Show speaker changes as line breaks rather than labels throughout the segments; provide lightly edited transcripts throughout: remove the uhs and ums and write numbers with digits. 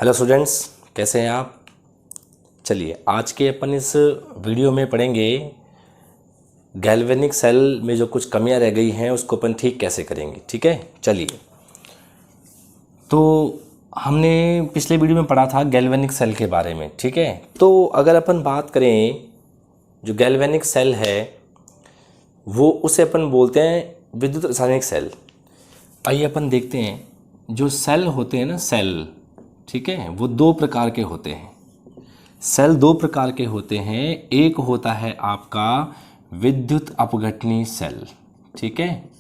Hello students, कैसे हैं आप। चलिए आज के अपन इस वीडियो में पढ़ेंगे गैल्वेनिक सेल में जो कुछ कमियां रह गई हैं उसको अपन ठीक कैसे करेंगे। ठीक है, चलिए। तो हमने पिछले वीडियो में पढ़ा था गैल्वेनिक सेल के बारे में। ठीक है, तो अगर अपन बात करें जो गैल्वेनिक सेल है वो उसे अपन बोलते हैं विद्युत रासायनिक सेल। आइए अपन देखते हैं जो सेल होते हैं ना, सेल, ठीक है, वो दो प्रकार के होते हैं। सेल दो प्रकार के होते हैं। एक होता है आपका विद्युत अपघटनी सेल, ठीक है,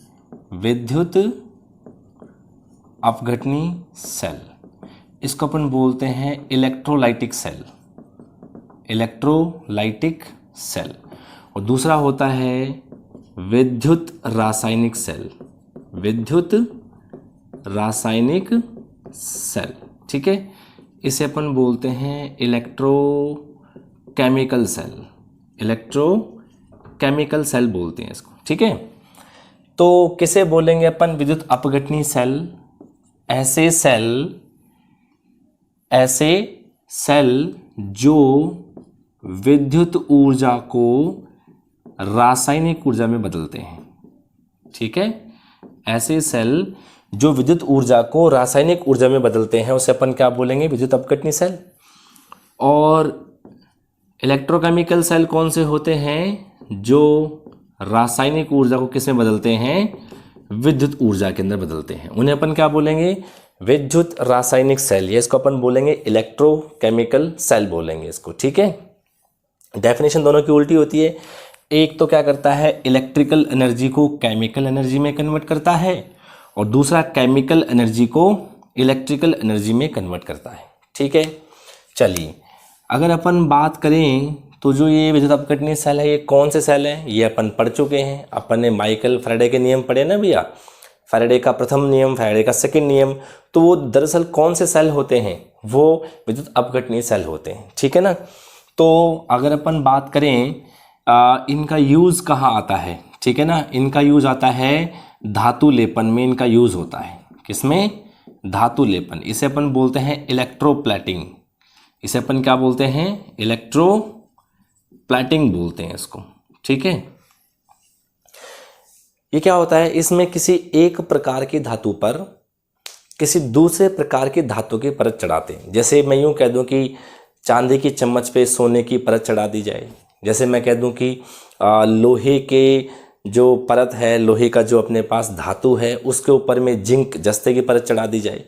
विद्युत अपघटनी सेल। इसको अपन बोलते हैं इलेक्ट्रोलाइटिक सेल, इलेक्ट्रोलाइटिक सेल। और दूसरा होता है विद्युत रासायनिक सेल, विद्युत रासायनिक सेल, ठीक है। इसे अपन बोलते हैं इलेक्ट्रोकेमिकल सेल, इलेक्ट्रोकेमिकल सेल बोलते हैं इसको, ठीक है। तो किसे बोलेंगे अपन विद्युत अपघटनी सेल? ऐसे सेल जो विद्युत ऊर्जा को रासायनिक ऊर्जा में बदलते हैं, ठीक है। ऐसे सेल जो विद्युत ऊर्जा को रासायनिक ऊर्जा में बदलते हैं उसे अपन क्या बोलेंगे? विद्युत अपघटनी सेल। और इलेक्ट्रोकेमिकल सेल कौन से होते हैं? जो रासायनिक ऊर्जा को किस में बदलते हैं? विद्युत ऊर्जा के अंदर बदलते हैं। उन्हें अपन क्या बोलेंगे? विद्युत रासायनिक सेल। ये इसको अपन बोलेंगे इलेक्ट्रोकेमिकल सेल बोलेंगे इसको, ठीक है। डेफिनेशन दोनों की उल्टी होती है। एक तो क्या करता है? इलेक्ट्रिकल एनर्जी को केमिकल एनर्जी में कन्वर्ट करता है और दूसरा केमिकल एनर्जी को इलेक्ट्रिकल एनर्जी में कन्वर्ट करता है, ठीक है। चलिए अगर अपन बात करें तो जो ये विद्युत अपघटनी सेल है ये कौन से सेल है? ये अपन पढ़ चुके हैं। अपन ने माइकल फैराडे के नियम पढ़े ना भैया, फैराडे का प्रथम नियम, फैराडे का सेकंड नियम। तो वो दरअसल कौन से सेल होते हैं? वो विद्युत अपघटनी सेल होते हैं, ठीक है ना। तो अगर अपन बात करें इनका यूज़ कहाँ आता है, ठीक है ना। इनका यूज़ आता है धातु लेपन में, इनका यूज़ होता है। किसमें? धातु लेपन। इसे अपन बोलते हैं इलेक्ट्रोप्लेटिंग। इसे अपन क्या बोलते हैं? इलेक्ट्रोप्लेटिंग बोलते हैं इसको, ठीक है। ये क्या होता है? इसमें किसी एक प्रकार की धातु पर किसी दूसरे प्रकार की धातु की परत चढ़ाते हैं। जैसे मैं यूं कह दूं कि चांदी की चम्मच पे सोने की परत चढ़ा दी जाए। जैसे मैं कह दूं कि लोहे के जो परत है, लोहे का जो अपने पास धातु है उसके ऊपर में जिंक जस्ते की परत चढ़ा दी जाए।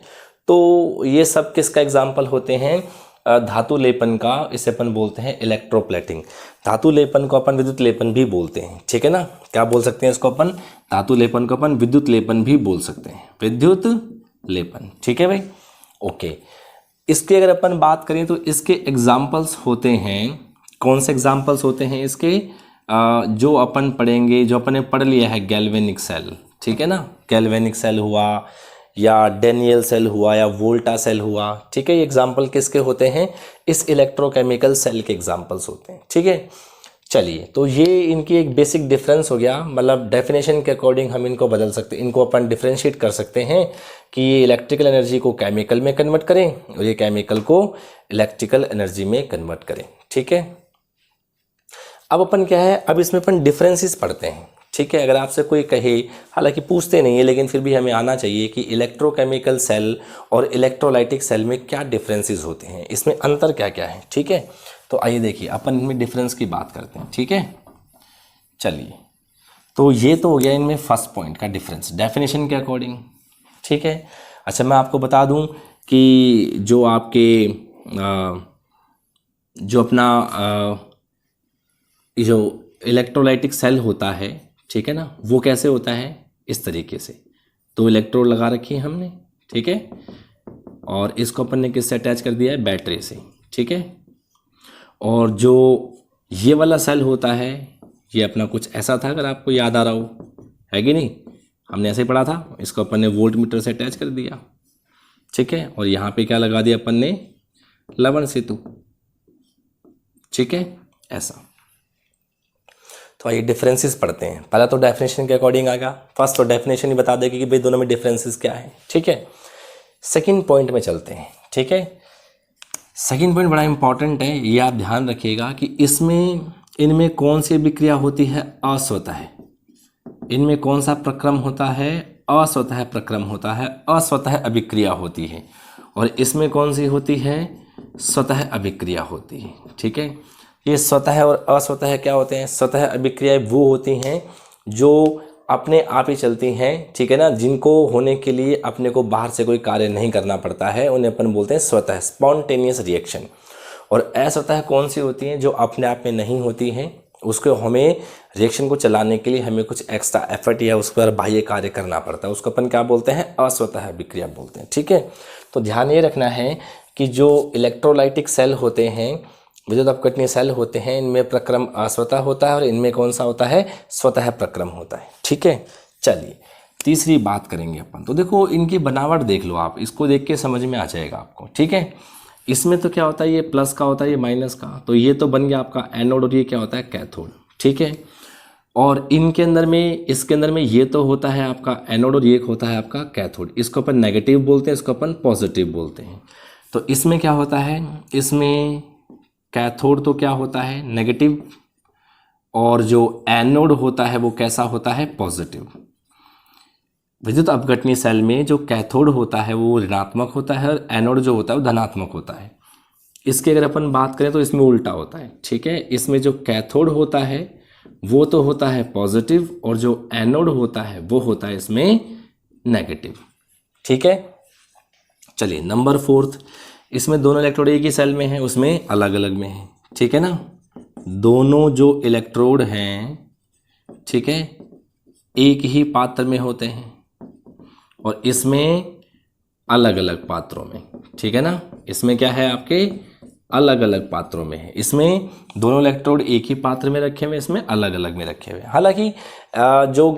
तो ये सब किसका एग्जाम्पल होते हैं? धातु लेपन का। इसे अपन बोलते हैं इलेक्ट्रोप्लेटिंग। धातु लेपन को अपन विद्युत लेपन भी बोलते हैं, ठीक है ना। क्या बोल सकते हैं इसको अपन? धातु लेपन को अपन विद्युत लेपन भी बोल सकते हैं, विद्युत लेपन, ठीक है भाई, ओके। इसकी अगर अपन बात करें तो इसके एग्जाम्पल्स होते हैं, कौन से एग्जाम्पल्स होते हैं इसके? जो अपन पढ़ेंगे, जो अपन ने पढ़ लिया है, गैल्वेनिक सेल, ठीक है ना। गैल्वेनिक सेल हुआ या डेनियल सेल हुआ या वोल्टा सेल हुआ, ठीक है। ये एग्जाम्पल किसके होते हैं? इस इलेक्ट्रोकेमिकल सेल के एग्जाम्पल्स होते हैं, ठीक है। चलिए, तो ये इनकी एक बेसिक डिफरेंस हो गया। मतलब डेफिनेशन के अकॉर्डिंग हम इनको बदल सकते हैं, इनको अपन डिफ्रेंशिएट कर सकते हैं कि ये इलेक्ट्रिकल एनर्जी को केमिकल में कन्वर्ट करें और ये केमिकल को इलेक्ट्रिकल एनर्जी में कन्वर्ट करें, ठीक है। अब अपन क्या है, अब इसमें अपन डिफरेंसेस पढ़ते हैं, ठीक है। अगर आपसे कोई कहे, हालांकि पूछते नहीं है लेकिन फिर भी हमें आना चाहिए कि इलेक्ट्रोकेमिकल सेल और इलेक्ट्रोलाइटिक सेल में क्या डिफरेंसेस होते हैं, इसमें अंतर क्या क्या है, ठीक है। तो आइए देखिए अपन इनमें डिफरेंस की बात करते हैं, ठीक है। चलिए, तो ये तो हो गया इनमें फर्स्ट पॉइंट का डिफरेंस डेफिनेशन के अकॉर्डिंग, ठीक है। अच्छा, मैं आपको बता दूं कि जो आपके जो अपना जो इलेक्ट्रोलाइटिक सेल होता है, ठीक है ना, वो कैसे होता है? इस तरीके से दो इलेक्ट्रोड लगा रखी है हमने, ठीक है, और इसको अपन ने किससे अटैच कर दिया है? बैटरी से, ठीक है। और जो ये वाला सेल होता है ये अपना कुछ ऐसा था, अगर आपको याद आ रहा हो, है कि नहीं, हमने ऐसे पढ़ा था। इसको अपन ने वोल्ट मीटर से अटैच कर दिया, ठीक है, और यहाँ पे क्या लगा दिया अपन ने? लवण सेतु, ठीक है, ऐसा। तो आइए डिफरेंसेस पढ़ते हैं। पहला तो डेफिनेशन के अकॉर्डिंग आएगा। फर्स्ट तो डेफिनेशन ही बता देगी कि भाई दोनों में डिफरेंसेस क्या है, ठीक है। सेकंड पॉइंट में चलते हैं, ठीक है। सेकंड पॉइंट बड़ा इंपॉर्टेंट है, ये आप ध्यान रखिएगा कि इनमें कौन सी अभिक्रिया होती है, अस्वतः। इनमें कौन सा प्रक्रम होता है, अस्वतः प्रक्रम होता है, अस्वतः अभिक्रिया होती है। और इसमें कौन सी होती है, स्वतः अभिक्रिया होती है। ठीक है, ये स्वतः और अस्वतः क्या होते हैं, स्वतः अभिक्रियाएं वो होती हैं जो अपने आप ही चलती हैं, ठीक है ना, जिनको होने के लिए अपने को बाहर से कोई कार्य नहीं करना पड़ता है, उन्हें अपन बोलते हैं स्वतः, स्पॉन्टेनियस रिएक्शन। और असवतः कौन सी होती हैं, जो अपने आप में नहीं होती हैं, उसको हमें रिएक्शन को चलाने के लिए हमें कुछ एक्स्ट्रा एफर्ट या उस पर बाह्य कार्य करना पड़ता है, उसको अपन क्या बोलते हैं, अस्वतः अभिक्रिया बोलते हैं। ठीक है, तो ध्यान ये रखना है कि जो इलेक्ट्रोलाइटिक सेल होते हैं, विद्युत अपघटनीय सेल होते हैं, इनमें प्रक्रम अस्वतः होता है और इनमें कौन सा होता है, स्वतः प्रक्रम होता है। ठीक है, चलिए तीसरी बात करेंगे अपन। तो देखो इनकी बनावट देख लो आप, इसको देख के समझ में आ जाएगा आपको। ठीक है, इसमें तो क्या होता है, ये प्लस का होता है, ये माइनस का, तो ये तो बन गया आपका एनोड और ये क्या होता है, कैथोड। ठीक है, और इनके अंदर में, इसके अंदर में ये तो होता है आपका एनोड और ये होता है आपका कैथोड। इसको अपन नेगेटिव बोलते हैं, इसको अपन पॉजिटिव बोलते हैं। तो इसमें क्या होता है, इसमें कैथोड तो क्या होता है, नेगेटिव, और जो एनोड होता है वो कैसा होता है, पॉजिटिव। विद्युत अपघटनीय सेल में जो कैथोड होता है वो ऋणात्मक होता है और एनोड जो होता है वो धनात्मक होता है। इसकी अगर अपन बात करें तो इसमें उल्टा होता है। ठीक है, इसमें जो कैथोड होता है वो तो होता है पॉजिटिव और जो एनोड होता है वो होता है इसमें नेगेटिव। ठीक है, चलिए नंबर 4, इसमें दोनों इलेक्ट्रोड एक ही सेल में है, उसमें अलग अलग में है। ठीक है ना, दोनों जो इलेक्ट्रोड हैं, ठीक है, एक ही पात्र में होते हैं और इसमें अलग अलग पात्रों में। ठीक है ना, इसमें क्या है, आपके अलग अलग पात्रों में है। इसमें दोनों इलेक्ट्रोड एक ही पात्र में रखे हुए, इसमें अलग अलग में रखे हुए। हालांकि जो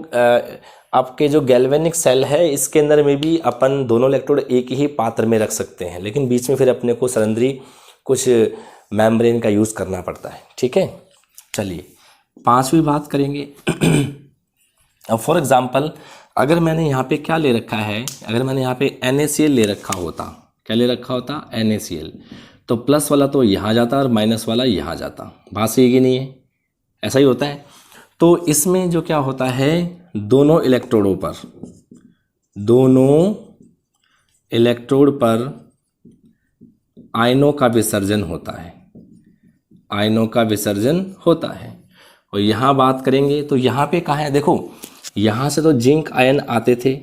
आपके जो गैल्वेनिक सेल है, इसके अंदर में भी अपन दोनों इलेक्ट्रोड एक ही पात्र में रख सकते हैं, लेकिन बीच में फिर अपने को सरंध्री कुछ मेम्ब्रेन का यूज़ करना पड़ता है। ठीक है, चलिए 5वीं बात करेंगे। अब फॉर एग्जाम्पल अगर मैंने यहाँ पे क्या ले रखा है, अगर मैंने यहाँ पे NaCl ले रखा होता, क्या ले रखा होता, NaCl, तो प्लस वाला तो यहाँ जाता और माइनस वाला यहाँ जाता। बात सही कि नहीं है, ऐसा ही होता है। तो इसमें जो क्या होता है, दोनों इलेक्ट्रोड पर आयनों का विसर्जन होता है, आयनों का विसर्जन होता है। और यहाँ बात करेंगे तो यहाँ पे कहाँ है, देखो यहाँ से तो जिंक आयन आते थे,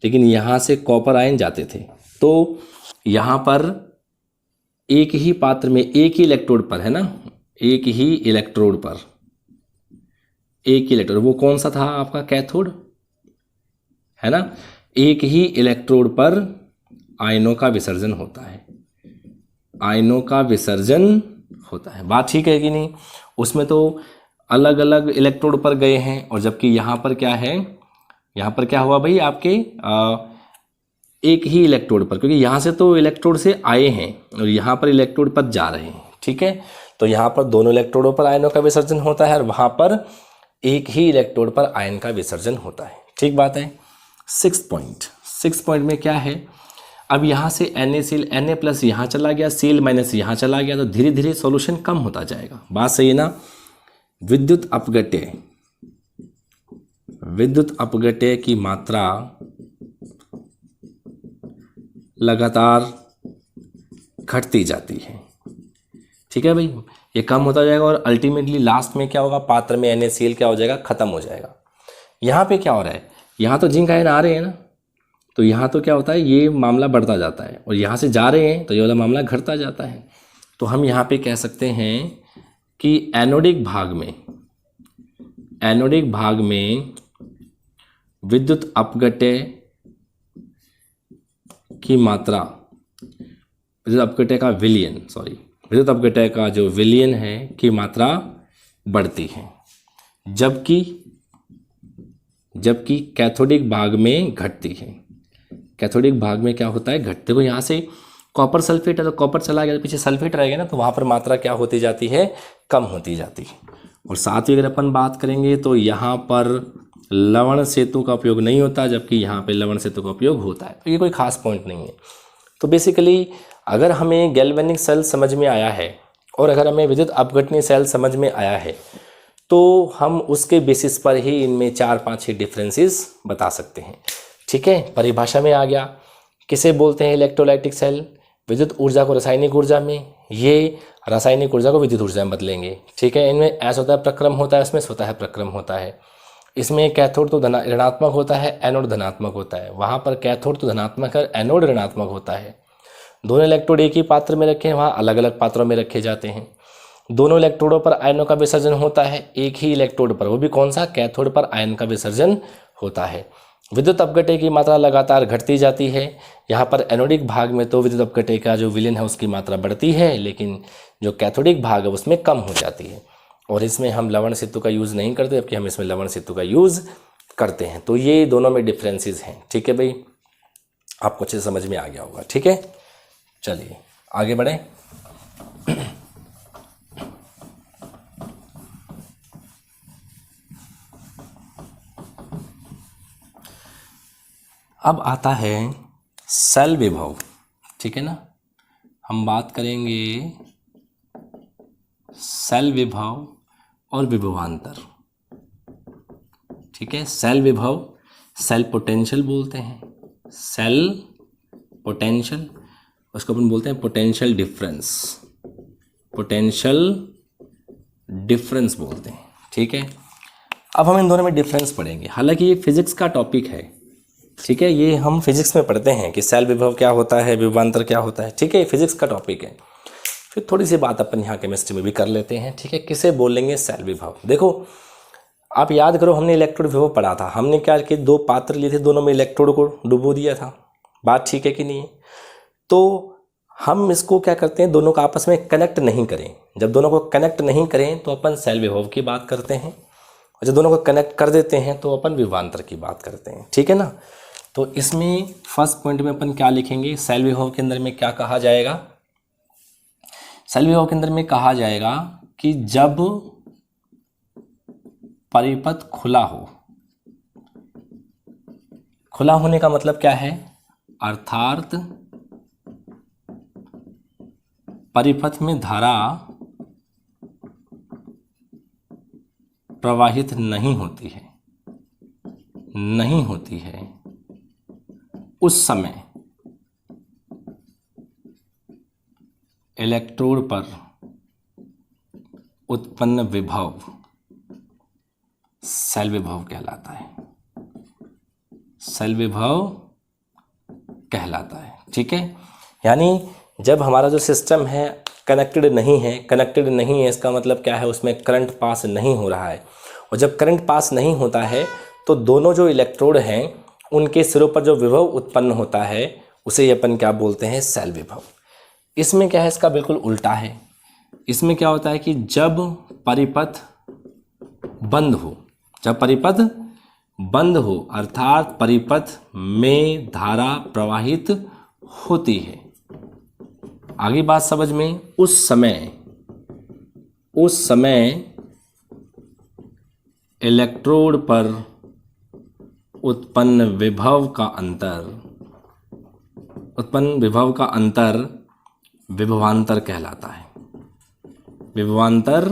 लेकिन यहाँ से कॉपर आयन जाते थे। तो यहाँ पर एक ही पात्र में, एक ही इलेक्ट्रोड पर है ना, एक ही इलेक्ट्रोड पर, एक ही इलेक्ट्रोड, वो कौन सा था आपका, कैथोड है ना। एक ही इलेक्ट्रोड पर आयनों का विसर्जन होता है, आयनों का विसर्जन होता है। बात ठीक है कि नहीं, उसमें तो अलग अलग इलेक्ट्रोड पर गए हैं, और जबकि यहाँ पर क्या है, यहाँ पर क्या हुआ भाई, आपके एक ही इलेक्ट्रोड पर, क्योंकि यहाँ से तो इलेक्ट्रोड से आए हैं और यहाँ पर इलेक्ट्रोड पर जा रहे हैं। ठीक है, तो यहाँ पर दोनों इलेक्ट्रोडों पर आयनों का विसर्जन होता है और वहाँ पर एक ही इलेक्ट्रोड पर आयन का विसर्जन होता है। ठीक बात है। 6 पॉइंट में क्या है, अब यहाँ से NaCl, Na प्लस यहाँ चला गया, Cl माइनस यहाँ चला गया, तो धीरे धीरे सॉल्यूशन कम होता जाएगा। बात सही है ना। विद्युत अपघट्य की मात्रा लगातार घटती जाती है। ठीक है भाई, ये कम होता जाएगा और अल्टीमेटली लास्ट में क्या होगा, पात्र में NaCl क्या हो जाएगा, खत्म हो जाएगा। यहाँ पे क्या हो रहा है, यहाँ तो जिंक आयन आ रहे हैं ना, तो यहाँ तो क्या होता है, ये मामला बढ़ता जाता है, और यहाँ से जा रहे हैं तो ये वाला मामला घटता जाता है। तो हम यहाँ पे कह सकते हैं कि एनोडिक भाग में विद्युत अपघट्य की मात्रा, विद्युत अपघट्य का जो विलयन है की मात्रा बढ़ती है, जबकि कैथोडिक भाग में घटती है। कैथोडिक भाग में क्या होता है, घटते को, यहाँ से कॉपर सल्फेट है तो कॉपर चला गया, तो पीछे सल्फेट रहेगा ना, तो वहाँ पर मात्रा क्या होती जाती है, कम होती जाती है। और साथ ही अगर अपन बात करेंगे तो यहाँ पर लवण सेतु का उपयोग नहीं होता, जबकि यहाँ पे लवण सेतु का उपयोग होता है। तो ये कोई खास पॉइंट नहीं है। तो बेसिकली अगर हमें गैल्वेनिक सेल समझ में आया है और अगर हमें विद्युत अपघटनीय सेल समझ में आया है तो हम उसके बेसिस पर ही इनमें 4-5 ही डिफरेंसेस बता सकते हैं। ठीक है, परिभाषा में आ गया। किसे बोलते हैं इलेक्ट्रोलाइटिक सेल? विद्युत ऊर्जा को रासायनिक ऊर्जा में, ये रासायनिक ऊर्जा को विद्युत ऊर्जा में बदलेंगे। ठीक है, इनमें असतः प्रक्रम होता है, इसमें स्वतः प्रक्रम होता है। इसमें कैथोड तो ऋणात्मक होता है, एनोड धनात्मक होता है। वहाँ पर कैथोड तो धनात्मक है, एनोड ऋणात्मक होता है। दोनों इलेक्ट्रोड एक ही पात्र में रखे हैं, वहाँ अलग अलग पात्रों में रखे जाते हैं। दोनों इलेक्ट्रोडों पर आयनों का विसर्जन होता है, एक ही इलेक्ट्रोड पर, वो भी कौन सा? कैथोड पर आयन का विसर्जन होता है। विद्युत अपघटय की मात्रा लगातार घटती जाती है। यहाँ पर एनोडिक भाग में तो विद्युत अपघटय का जो विलयन है उसकी मात्रा बढ़ती है, लेकिन जो कैथोडिक भाग है उसमें कम हो जाती है। और इसमें हम लवण सेतु का यूज़ नहीं करते, जबकि हम इसमें लवण सेतु का यूज़ करते हैं। तो ये दोनों में डिफरेंसेस हैं। ठीक है भाई, आपको अच्छे से समझ में आ गया होगा। ठीक है, चलिए आगे बढ़ें। अब आता है सेल विभव। ठीक है ना, हम बात करेंगे सेल विभव और विभवांतर। ठीक है, सेल विभव, सेल पोटेंशियल बोलते हैं, सेल पोटेंशियल, उसको अपन बोलते हैं पोटेंशियल डिफरेंस, पोटेंशियल डिफरेंस बोलते हैं। ठीक है, अब हम इन दोनों में डिफरेंस पढ़ेंगे। हालांकि ये फिजिक्स का टॉपिक है। ठीक है, ये हम फिजिक्स में पढ़ते हैं कि सेल विभव क्या होता है, विभवांतर क्या होता है। ठीक है, ये फिजिक्स का टॉपिक है। फिर थोड़ी सी बात अपन यहाँ केमिस्ट्री में भी कर लेते हैं। ठीक है, किसे बोलेंगे सेल विभव? देखो आप याद करो, हमने इलेक्ट्रोड विभव पढ़ा था। हमने क्या कि 2 पात्र लिए थे, दोनों में इलेक्ट्रोड को डुबो दिया था। बात ठीक है कि नहीं? तो हम इसको क्या करते हैं, दोनों को आपस में कनेक्ट नहीं करें। जब दोनों को कनेक्ट नहीं करें तो अपन सेल विभव की बात करते हैं, और जब दोनों को कनेक्ट कर देते हैं तो अपन विभवांतर की बात करते हैं। ठीक है ना, तो इसमें फर्स्ट पॉइंट में अपन क्या लिखेंगे? सेल विभव के अंदर में क्या कहा जाएगा? सेल विभव के अंदर में कहा जाएगा कि जब परिपथ खुला हो, खुला होने का मतलब क्या है? अर्थात परिपथ में धारा प्रवाहित नहीं होती है, नहीं होती है, उस समय इलेक्ट्रोड पर उत्पन्न विभव सेल विभव कहलाता है, सेल विभव कहलाता है। ठीक है, यानी जब हमारा जो सिस्टम है कनेक्टेड नहीं है, कनेक्टेड नहीं है इसका मतलब क्या है? उसमें करंट पास नहीं हो रहा है। और जब करंट पास नहीं होता है तो दोनों जो इलेक्ट्रोड हैं उनके सिरों पर जो विभव उत्पन्न होता है उसे अपन क्या बोलते हैं? सेल विभव। इसमें क्या है? इसका बिल्कुल उल्टा है। इसमें क्या होता है कि जब परिपथ बंद हो, जब परिपथ बंद हो अर्थात परिपथ में धारा प्रवाहित होती है, आगे बात समझ में, उस समय इलेक्ट्रोड पर उत्पन्न विभव का अंतर विभवांतर कहलाता है, विभवांतर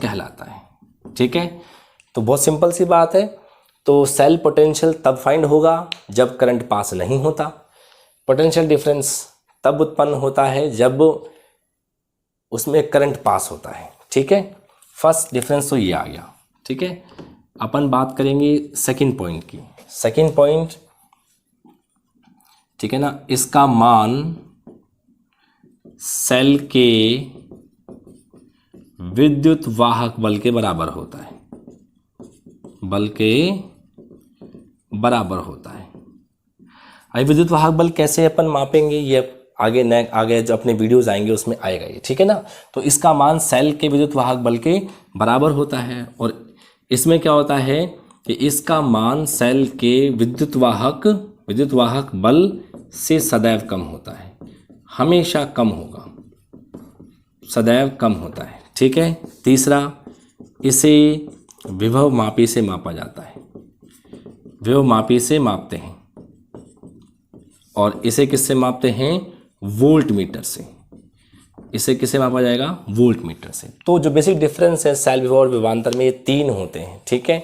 कहलाता है। ठीक है, तो बहुत सिंपल सी बात है। तो सेल पोटेंशियल तब फाइंड होगा जब करंट पास नहीं होता, पोटेंशियल डिफरेंस तब उत्पन्न होता है जब उसमें करंट पास होता है। ठीक है, फर्स्ट डिफरेंस तो ये आ गया। ठीक है, अपन बात करेंगे सेकंड पॉइंट की। सेकंड पॉइंट, ठीक है ना, इसका मान सेल के विद्युत वाहक बल के बराबर होता है, बल के बराबर होता है। अभी विद्युत वाहक बल कैसे अपन मापेंगे ये आगे जो अपने वीडियोस आएंगे उसमें आएगा ये। ठीक है ना, तो इसका मान सेल के विद्युत वाहक बल के बराबर होता है। और इसमें क्या होता है कि इसका मान सेल के विद्युत वाहक बल से सदैव कम होता है, हमेशा कम होगा, सदैव कम होता है। ठीक है, तीसरा, इसे विभव मापी से मापा जाता है, विभव मापी से मापते हैं। और इसे किससे मापते हैं? वोल्ट मीटर से। इसे किसे मापा जाएगा? वोल्ट मीटर से। तो जो बेसिक डिफरेंस है सेल विभव और विभवांतर में, ये 3 होते हैं, ठीक है।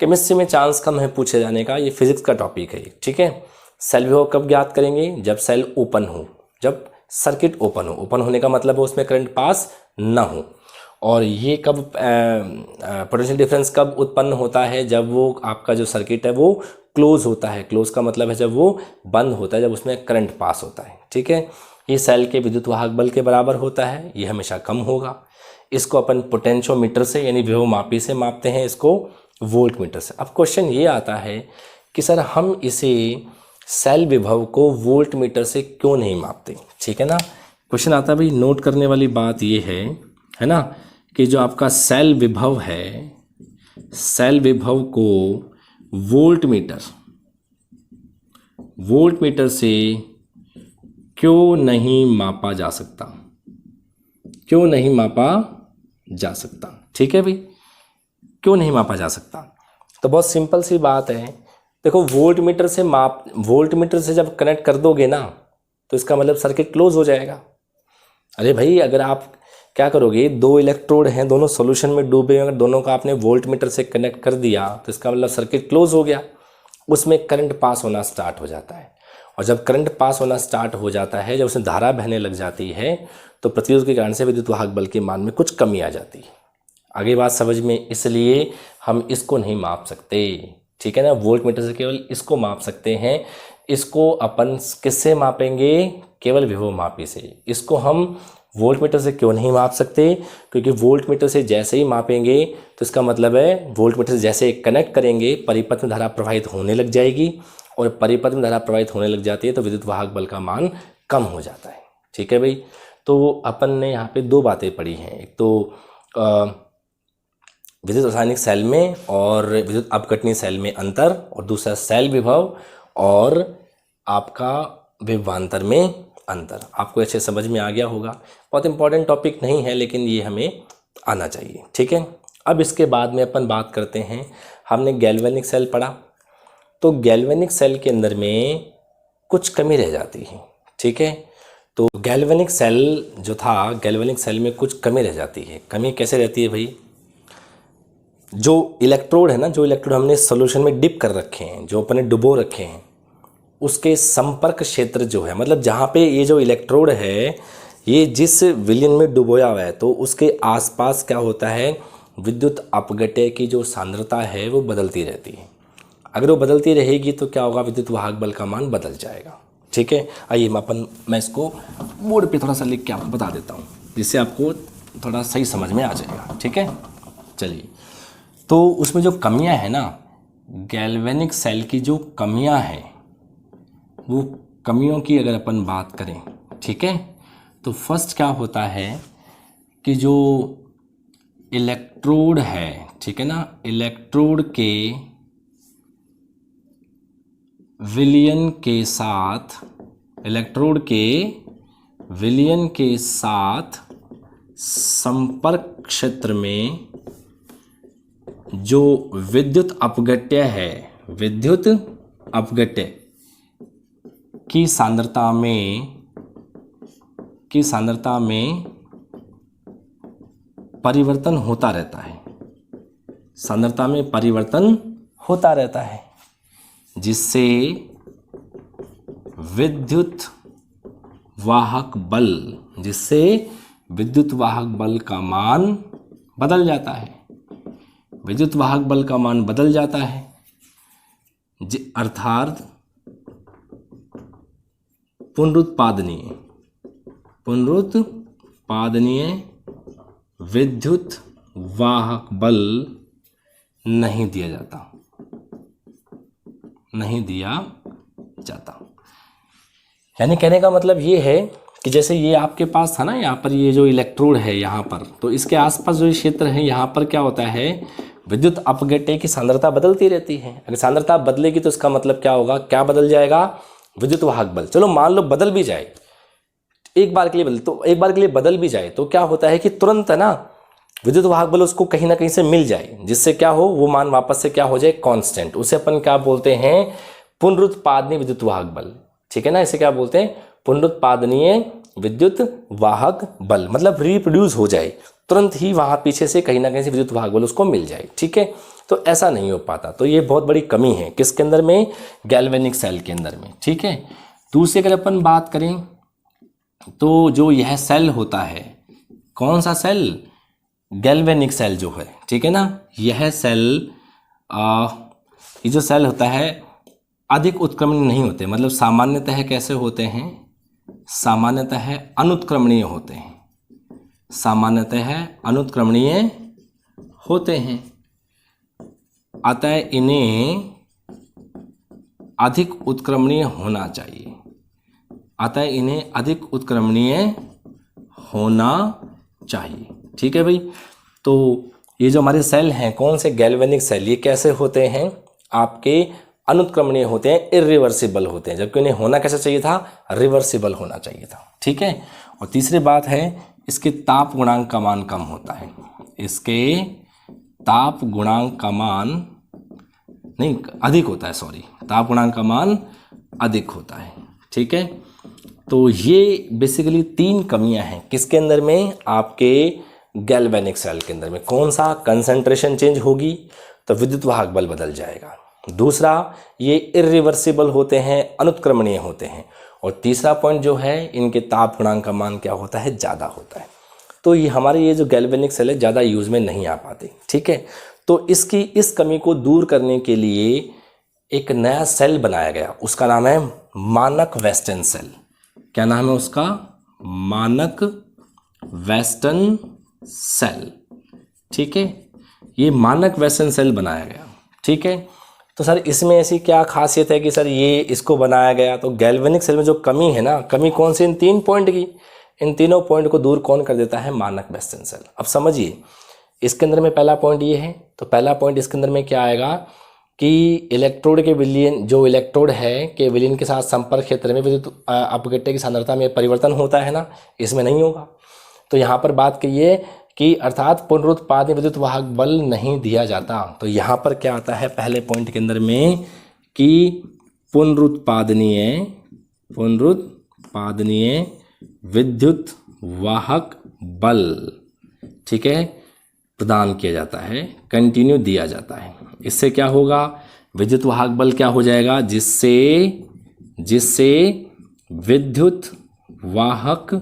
केमिस्ट्री में चांस कम है पूछे जाने का, ये फिजिक्स का टॉपिक है, ठीक है। सेल विभव कब ज्ञात करेंगे? जब सेल ओपन हो, जब सर्किट ओपन हो। ओपन होने का मतलब है उसमें करंट पास ना हो। और ये कब पोटेंशियल डिफरेंस कब उत्पन्न होता है? जब वो आपका जो सर्किट है वो क्लोज होता है। क्लोज का मतलब है जब वो बंद होता है, जब उसमें करंट पास होता है, ठीक है। ये सेल के विद्युत वाहक बल के बराबर होता है, ये हमेशा कम होगा। इसको अपन पोटेंशियोमीटर से यानी विभव मापी से मापते हैं, इसको वोल्ट मीटर से। अब क्वेश्चन ये आता है कि सर हम इसे सेल विभव को वोल्ट मीटर से क्यों नहीं मापते, ठीक है ना। क्वेश्चन आता है भाई, नोट करने वाली बात ये है ना, कि जो आपका सेल विभव है, सेल विभव को वोल्ट मीटर से क्यों नहीं मापा जा सकता? क्यों नहीं मापा जा सकता? ठीक है भाई, क्यों नहीं मापा जा सकता? तो बहुत सिंपल सी बात है। देखो, वोल्ट मीटर से जब कनेक्ट कर दोगे ना, तो इसका मतलब सर्किट क्लोज हो जाएगा। अरे भाई, अगर आप क्या करोगे, 2 इलेक्ट्रोड हैं, दोनों सॉल्यूशन में डूबे, अगर दोनों का आपने वोल्ट मीटर से कनेक्ट कर दिया तो इसका मतलब सर्किट क्लोज हो गया। उसमें करंट पास होना स्टार्ट हो जाता है, और जब करंट पास होना स्टार्ट हो जाता है, जब उसमें धारा बहने लग जाती है, तो प्रतिरोध के कारण से विद्युत वाहक बल के मान में कुछ कमी आ जाती है। आगे बात समझ में, इसलिए हम इसको नहीं माप सकते, ठीक है ना। वोल्ट मीटर से केवल इसको माप सकते हैं। इसको अपन किससे मापेंगे? केवल विभव मापी से। इसको हम वोल्ट मीटर से क्यों नहीं माप सकते? क्योंकि वोल्ट मीटर से जैसे ही मापेंगे तो इसका मतलब है वोल्ट मीटर से जैसे कनेक्ट करेंगे, परिपथ में धारा प्रवाहित होने लग जाएगी, और परिपथ में धारा प्रवाहित होने लग जाती है तो विद्युत वाहक बल का मान कम हो जाता है, ठीक है भाई। तो अपन ने यहाँ पे 2 बातें पढ़ी हैं, एक तो विद्युत रासायनिक सेल में और विद्युत अपघटनीय सेल में अंतर, और दूसरा सेल विभव और आपका विभवांतर में अंतर। आपको अच्छे समझ में आ गया होगा। बहुत इंपॉर्टेंट टॉपिक नहीं है, लेकिन ये हमें आना चाहिए, ठीक है। अब इसके बाद में अपन बात करते हैं, हमने गैल्वेनिक सेल पढ़ा, तो गैल्वेनिक सेल के अंदर में कुछ कमी रह जाती है, ठीक है। तो गैल्वेनिक सेल जो था, गैल्वेनिक सेल में कुछ कमी रह जाती है। कमी कैसे रहती है भाई? जो इलेक्ट्रोड है ना, जो इलेक्ट्रोड हमने सॉल्यूशन में डिप कर रखे हैं, जो अपने डुबो रखे हैं, उसके संपर्क क्षेत्र जो है, मतलब जहाँ पे ये जो इलेक्ट्रोड है ये जिस विलयन में डुबोया हुआ है, तो उसके आसपास क्या होता है, विद्युत अपघट्य की जो सांद्रता है वो बदलती रहती है। अगर वो बदलती रहेगी तो क्या होगा, विद्युत वाहक बल का मान बदल जाएगा, ठीक है। आइए मैं इसको बोर्ड पे थोड़ा सा लिख के आपको बता देता हूँ, जिससे आपको थोड़ा सही समझ में आ जाएगा, ठीक है। चलिए, तो उसमें जो कमियां हैं ना, गैल्वेनिक सेल की जो कमियां हैं, वो कमियों की अगर अपन बात करें, ठीक है, तो फर्स्ट क्या होता है कि जो इलेक्ट्रोड है, ठीक है ना, इलेक्ट्रोड के विलयन के साथ, इलेक्ट्रोड के विलयन के साथ संपर्क क्षेत्र में जो विद्युत अपघट्य है, विद्युत अपघट्य की सांद्रता में परिवर्तन होता रहता है, सांद्रता में परिवर्तन होता रहता है, जिससे विद्युत वाहक बल का मान बदल जाता है, विद्युत वाहक बल का मान बदल जाता है, अर्थात पुनरुत्पादनीय विद्युत वाहक बल नहीं दिया जाता। यानी कहने का मतलब ये है कि जैसे ये आपके पास था ना, यहाँ पर ये जो इलेक्ट्रोड है यहाँ पर, तो इसके आसपास जो क्षेत्र है यहाँ पर क्या होता है, विद्युत अपघट्य की सांद्रता बदलती रहती है। अगर सांद्रता बदलेगी तो इसका मतलब क्या होगा, क्या बदल जाएगा, विद्युत वाहक बल। चलो मान लो बदल भी जाए, एक बार के लिए बदल भी जाए, तो क्या होता है कि तुरंत है ना विद्युत वाहक बल उसको कहीं ना कहीं से मिल जाए, जिससे क्या हो, वो मान वापस से क्या हो जाए, कांस्टेंट। उसे अपन क्या बोलते हैं, पुनरुत्पादनीय विद्युत वाहक बल, ठीक है ना, इसे क्या बोलते हैं, पुनरुत्पादनीय विद्युत वाहक बल, मतलब रिप्रोड्यूस हो जाए, तुरंत ही वहाँ पीछे से कहीं ना कहीं से विद्युत वाहक बल उसको मिल जाए। ठीक है, तो ऐसा नहीं हो पाता। तो ये बहुत बड़ी कमी है किसके अंदर में, गैल्वेनिक सेल के अंदर में। ठीक है, दूसरी अगर अपन बात करें तो जो यह सेल होता है, कौन सा सेल, गैल्वेनिक सेल जो है, ठीक है ना, यह सेल ये जो सेल होता है अधिक उत्क्रमणीय नहीं होते, मतलब सामान्यतः कैसे होते हैं, सामान्यतः अनुत्क्रमणीय होते हैं, सामान्यतः अनुत्क्रमणीय होते हैं। अतः इन्हें अधिक उत्क्रमणीय होना चाहिए, अतः इन्हें अधिक उत्क्रमणीय होना चाहिए। ठीक है भाई, तो ये जो हमारे सेल हैं, कौन से, गैल्वेनिक सेल, ये कैसे होते हैं, आपके अनुत्क्रमणीय होते हैं, इरिवर्सिबल होते हैं, जबकि उन्हें होना कैसा चाहिए था, रिवर्सिबल होना चाहिए था। ठीक है, और तीसरी बात है इसके ताप गुणांक का मान कम होता है, इसके ताप गुणांक का मान नहीं अधिक होता है, सॉरी, ताप गुणांक का मान अधिक होता है। ठीक है, तो ये बेसिकली 3 कमियां हैं किसके अंदर में, आपके गैल्वेनिक सेल के अंदर में। कौन सा, कंसंट्रेशन चेंज होगी तो विद्युत वाहक बल बदल जाएगा, दूसरा ये इरिवर्सिबल होते हैं, अनुत्क्रमणीय होते हैं, और तीसरा पॉइंट जो है इनके ताप गुणांक का मान क्या होता है, ज़्यादा होता है। तो ये हमारे ये जो गैल्वेनिक सेल है ज़्यादा यूज़ में नहीं आ पाते। ठीक है, तो इसकी इस कमी को दूर करने के लिए एक नया सेल बनाया गया, उसका नाम है मानक वेस्टर्न सेल। क्या नाम है उसका, मानक वेस्टर्न सेल। ठीक है, ये मानक वेस्टर्न सेल बनाया गया। ठीक है, तो सर इसमें ऐसी क्या खासियत है कि सर ये इसको बनाया गया, तो गैल्वेनिक सेल में जो कमी है ना, कमी कौन सी, इन 3 पॉइंट की, इन तीनों पॉइंट को दूर कौन कर देता है, मानक वेस्टर्न सेल। अब समझिए, इसके अंदर में पहला पॉइंट ये है, तो पहला पॉइंट इसके अंदर में क्या आएगा कि इलेक्ट्रोड के विलयन, जो इलेक्ट्रोड है के विलयन के साथ संपर्क क्षेत्र में विद्युत अपघट्य की सांद्रता में परिवर्तन होता है ना, इसमें नहीं होगा। तो यहाँ पर बात करिए कि अर्थात पुनरुत्पादनीय विद्युत वाहक बल नहीं दिया जाता। तो यहाँ पर क्या आता है पहले पॉइंट के अंदर में कि पुनरुत्पादनीय विद्युत वाहक बल, ठीक है, प्रदान किया जाता है, कंटिन्यू दिया जाता है। इससे क्या होगा, विद्युत वाहक बल क्या हो जाएगा, जिससे विद्युत वाहक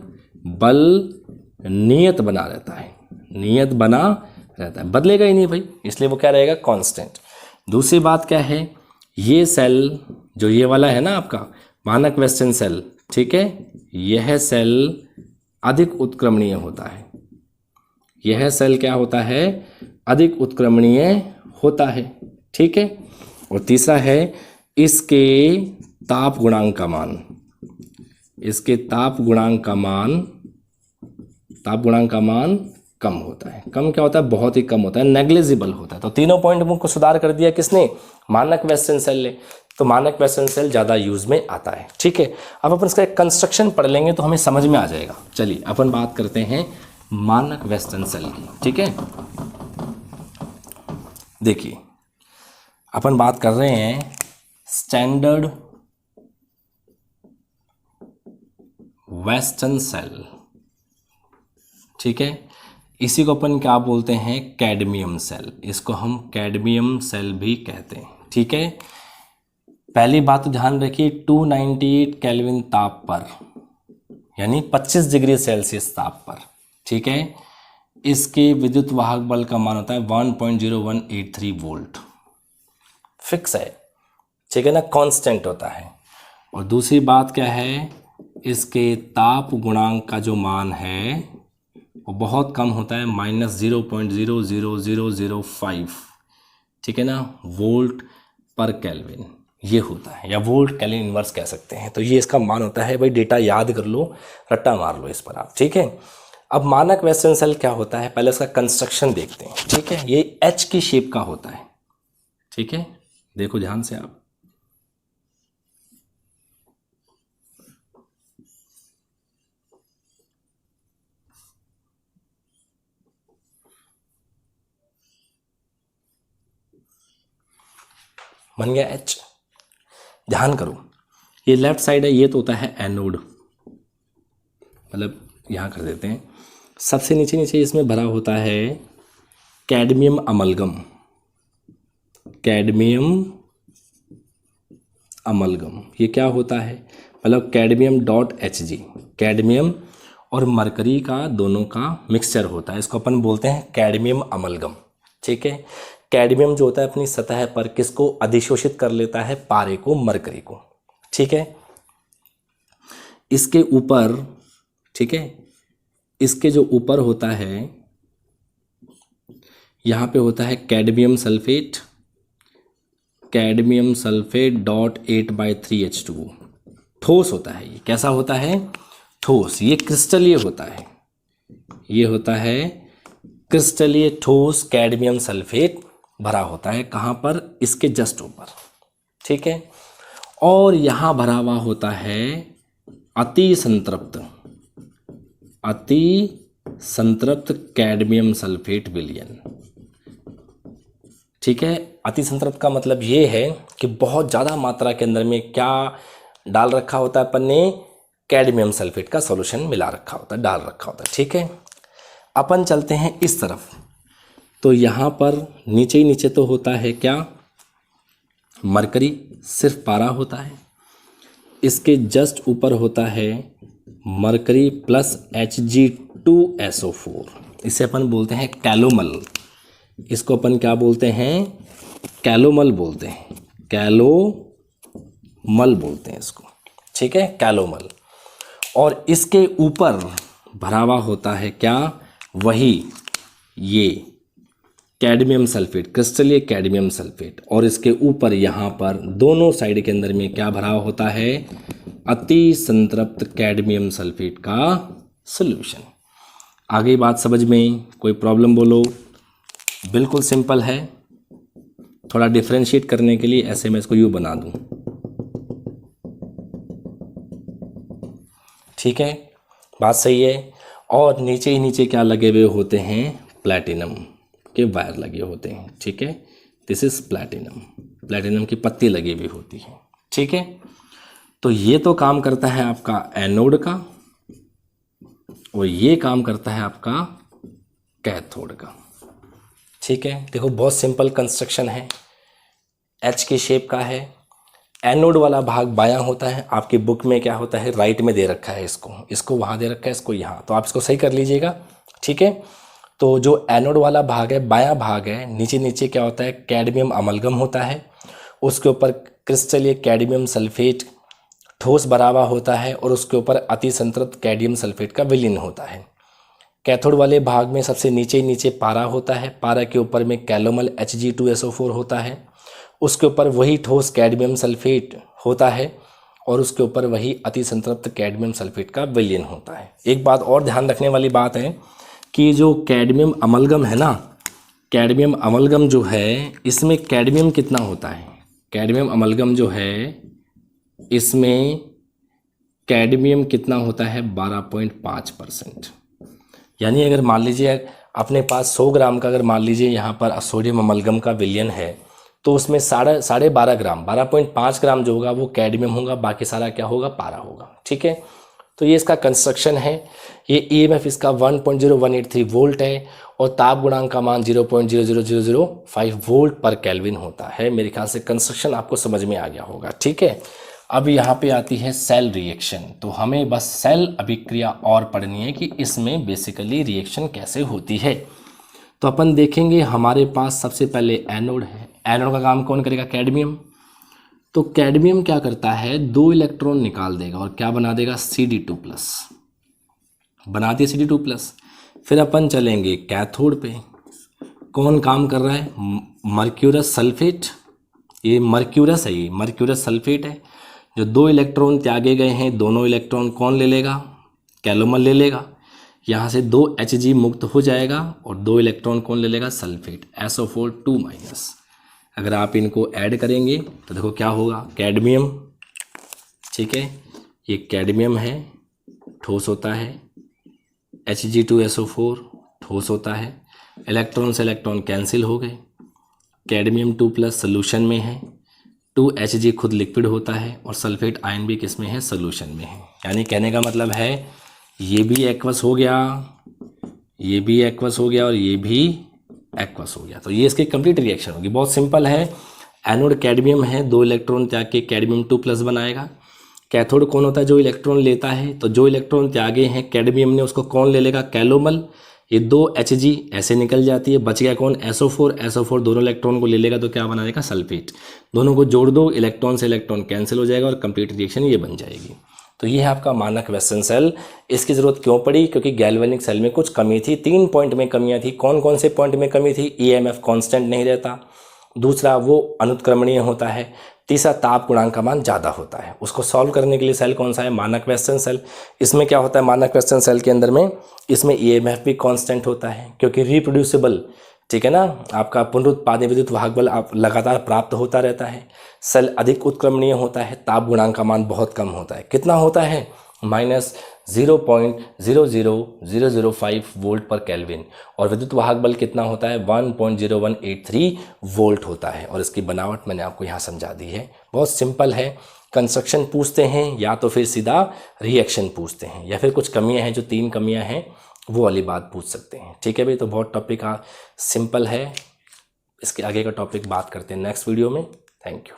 बल नियत बना रहता है, नियत बना रहता है, बदलेगा ही नहीं भाई, इसलिए वो क्या रहेगा, कांस्टेंट। दूसरी बात क्या है, ये सेल जो ये वाला है ना आपका मानक वेस्टर्न सेल, ठीक है, यह सेल अधिक उत्क्रमणीय होता है, यह सेल क्या होता है, अधिक उत्क्रमणीय होता है। ठीक है, और तीसरा है इसके ताप गुणांक का मान, इसके ताप गुणांक का मान कम होता है। कम क्या होता है, बहुत ही कम होता है, नेग्लिजिबल होता है। तो तीनों पॉइंट को सुधार कर दिया किसने, मानक वेस्टर्न सेल ने। तो मानक वेस्टर्न सेल ज़्यादा यूज में आता है। ठीक है, अब अपन इसका एक कंस्ट्रक्शन पढ़ लेंगे तो हमें समझ में आ जाएगा। चलिए अपन बात करते हैं मानक वेस्टर्न सेल की। ठीक है, देखिए अपन बात कर रहे हैं स्टैंडर्ड वेस्टर्न सेल। ठीक है, इसी को अपन क्या बोलते हैं, कैडमियम सेल, इसको हम कैडमियम सेल भी कहते हैं। ठीक है, पहली बात तो ध्यान रखिए 298 केल्विन ताप पर, यानी 25 डिग्री सेल्सियस ताप पर, ठीक है, इसके विद्युत वाहक बल का मान होता है 1.0183 वोल्ट, फिक्स है, ठीक है ना, कांस्टेंट होता है। और दूसरी बात क्या है, इसके ताप गुणांक का जो मान है वो बहुत कम होता है, -0.00005, ठीक है ना, वोल्ट पर केल्विन ये होता है, या वोल्ट केल्विन इनवर्स कह सकते हैं। तो ये इसका मान होता है भाई, डेटा याद कर लो, रट्टा मार लो इस पर आप। ठीक है, अब मानक वेस्टर्न सेल क्या होता है, पहले इसका कंस्ट्रक्शन देखते हैं। ठीक है, ये एच की शेप का होता है। ठीक है, देखो ध्यान से आप, बन गया एच। ध्यान करो, ये लेफ्ट साइड है, ये तो होता है एनोड, मतलब यहाँ कर देते हैं, सबसे नीचे नीचे इसमें भरा होता है कैडमियम अमलगम। कैडमियम अमलगम ये क्या होता है, मतलब कैडमियम.Hg, कैडमियम और मरकरी का दोनों का मिक्सचर होता है, इसको अपन बोलते हैं कैडमियम अमलगम। ठीक है, कैडमियम जो होता है अपनी सतह पर किसको अधिशोषित कर लेता है, पारे को, मरकरी को। ठीक है, इसके ऊपर, ठीक है, इसके जो ऊपर होता है यहाँ पे होता है cadmium sulphate, cadmium sulphate .8/3H2O, ठोस होता है। ये कैसा होता है, ठोस। ये क्रिस्टलीय होता है, ये होता है क्रिस्टलीय ठोस कैडमियम सल्फेट भरा होता है। कहाँ पर, इसके जस्ट ऊपर। ठीक है, और यहाँ भरा हुआ होता है अति संतृप्त कैडमियम सल्फेट विलयन। ठीक है, अति संतृप्त का मतलब ये है कि बहुत ज़्यादा मात्रा के अंदर में क्या डाल रखा होता है अपन ने, कैडमियम सल्फेट का सॉल्यूशन मिला रखा होता है, डाल रखा होता है। ठीक है, अपन चलते हैं इस तरफ, तो यहाँ पर नीचे ही नीचे तो होता है क्या, मरकरी, सिर्फ पारा होता है। इसके जस्ट ऊपर होता है मरकरी प्लस Hg2SO4, इसे अपन बोलते हैं कैलोमल। इसको अपन क्या बोलते हैं, कैलोमल बोलते हैं, कैलोमल बोलते हैं इसको। ठीक है, कैलोमल। और इसके ऊपर भरा हुआ होता है क्या, वही ये कैडमियम सल्फेट, क्रिस्टलीय कैडमियम सल्फेट। और इसके ऊपर यहाँ पर दोनों साइड के अंदर में क्या भरा होता है, अति संतृप्त कैडमियम सल्फेट का सॉल्यूशन। आगे बात समझ में, कोई प्रॉब्लम बोलो। बिल्कुल सिंपल है, थोड़ा डिफरेंशिएट करने के लिए ऐसे मैं इसको यूँ बना दूँ। ठीक है, बात सही है। और नीचे ही नीचे क्या लगे हुए होते हैं, प्लैटिनम के वायर लगे होते हैं। ठीक है, दिस इज प्लैटिनम, प्लैटिनम की पत्ती लगी हुई होती है। ठीक है, तो ये तो काम करता है आपका एनोड का, और ये काम करता है आपका कैथोड का। ठीक है, देखो बहुत सिंपल कंस्ट्रक्शन है, एच की शेप का है। एनोड वाला भाग बायां होता है, आपकी बुक में क्या होता है, राइट में दे रखा है, इसको वहाँ दे रखा है, इसको यहाँ, तो आप इसको सही कर लीजिएगा। ठीक है, तो जो एनोड वाला भाग है, बायां भाग है, नीचे नीचे क्या होता है, कैडमियम अमलगम होता है, उसके ऊपर क्रिस्टलीय कैडमियम सल्फेट ठोस भरा हुआ होता है, और उसके ऊपर अति संतृप्त कैडमियम सल्फेट का विलीन होता है। कैथोड वाले भाग में सबसे नीचे ही नीचे पारा होता है, पारा के ऊपर में कैलोमल Hg2SO4 होता है, उसके ऊपर वही ठोस कैडमियम सल्फेट होता है, और उसके ऊपर वही अति संतृप्त कैडमियम सल्फेट का विलयन होता है। एक बात और ध्यान रखने वाली बात है कि जो कैडमियम अमलगम है ना, कैडमियम अमलगम जो है, इसमें कैडमियम कितना होता है, कैडमियम अमलगम जो है इसमें कैडमियम कितना होता है, 12.5%। यानी अगर मान लीजिए अपने पास 100 ग्राम का, अगर मान लीजिए यहाँ पर सोडियम अमलगम का विलयन है, तो उसमें 12.5 ग्राम, 12.5 ग्राम जो होगा वो कैडमियम होगा, बाकी सारा क्या होगा, पारा होगा। ठीक है, तो ये इसका कंस्ट्रक्शन है। ये EMF इसका 1.0183 वोल्ट है, और ताप गुणांक का मान 0.00005 वोल्ट पर केल्विन होता है। मेरे ख्याल से कंस्ट्रक्शन आपको समझ में आ गया होगा। ठीक है, अब यहाँ पे आती है सेल रिएक्शन, तो हमें बस सेल अभिक्रिया और पढ़नी है कि इसमें बेसिकली रिएक्शन कैसे होती है। तो अपन देखेंगे, हमारे पास सबसे पहले एनोड है। एनोड का काम कौन करेगा, कैडमियम। तो कैडमियम क्या करता है, 2 इलेक्ट्रॉन निकाल देगा और क्या बना देगा, Cd2+, बना दिया Cd2+। फिर अपन चलेंगे कैथोड पे, कौन काम कर रहा है, मर्क्यूरस सल्फेट। ये मर्क्यूरस है, ये मर्क्यूरस सल्फेट है। जो 2 इलेक्ट्रॉन त्यागे गए हैं, दोनों इलेक्ट्रॉन कौन ले लेगा, कैलोमल ले लेगा। यहाँ से 2 Hg मुक्त हो जाएगा, और 2 इलेक्ट्रॉन कौन ले लेगा, सल्फेट, SO4 2-। अगर आप इनको ऐड करेंगे तो देखो क्या होगा, कैडमियम। ठीक है, ये कैडमियम है, ठोस होता है, Hg2SO4 ठोस होता है, इलेक्ट्रॉन से इलेक्ट्रॉन कैंसिल हो गए, कैडमियम 2+ सोल्यूशन में है, 2 Hg खुद लिक्विड होता है, और सल्फेट आयन भी किस में है, सोल्यूशन में है। यानी कहने का मतलब है ये भी एक्वस हो गया, ये भी एक्वस हो गया और ये भी एक्वस हो गया। तो ये इसकी कंप्लीट रिएक्शन होगी। बहुत सिंपल है। एनोड कैडमियम है, 2 इलेक्ट्रॉन त्याग के कैडमियम 2+ बनाएगा। कैथोड कौन होता है? जो इलेक्ट्रॉन लेता है। तो जो इलेक्ट्रॉन त्यागे हैं कैडमियम ने, उसको कौन ले लेगा? कैलोमल। ये 2 Hg ऐसे निकल जाती है, बच गया कौन? SO4। SO4 दोनों इलेक्ट्रॉन को ले लेगा तो क्या बनाएगा? सल्फेट। दोनों को जोड़ दो, इलेक्ट्रॉन से इलेक्ट्रॉन कैंसिल हो जाएगा और कंप्लीट रिएक्शन ये बन जाएगी। तो ये है आपका मानक वेस्टर्न सेल। इसकी ज़रूरत क्यों पड़ी? क्योंकि गैल्वेनिक सेल में कुछ कमी थी, 3 पॉइंट में कमियां थी। कौन कौन से पॉइंट में कमी थी? EMF कांस्टेंट नहीं रहता, दूसरा वो अनुत्क्रमणीय होता है, तीसरा ताप गुणांक का मान ज़्यादा होता है। उसको सॉल्व करने के लिए सेल कौन सा है? मानक वेस्टर्न सेल। इसमें क्या होता है मानक वेस्टर्न सेल के अंदर में? इसमें EMF भी कांस्टेंट होता है, क्योंकि रिप्रोड्यूसिबल, ठीक है ना, आपका पुनरुत्पादन विद्युत वाहक बल आप लगातार प्राप्त होता रहता है। सेल अधिक उत्क्रमणीय होता है, ताप गुणांक का मान बहुत कम होता है। कितना होता है? -0.00005 वोल्ट पर केल्विन। और विद्युत वाहक बल कितना होता है? 1.0183 वोल्ट होता है। और इसकी बनावट मैंने आपको यहाँ समझा दी है, बहुत सिंपल है। कंस्ट्रक्शन पूछते हैं या तो फिर सीधा रिएक्शन पूछते हैं, या फिर कुछ कमियां हैं, जो 3 कमियां हैं वो वाली बात पूछ सकते हैं। ठीक है भाई, तो बहुत टॉपिक सिंपल है। इसके आगे का टॉपिक बात करते हैं नेक्स्ट वीडियो में। Thank you.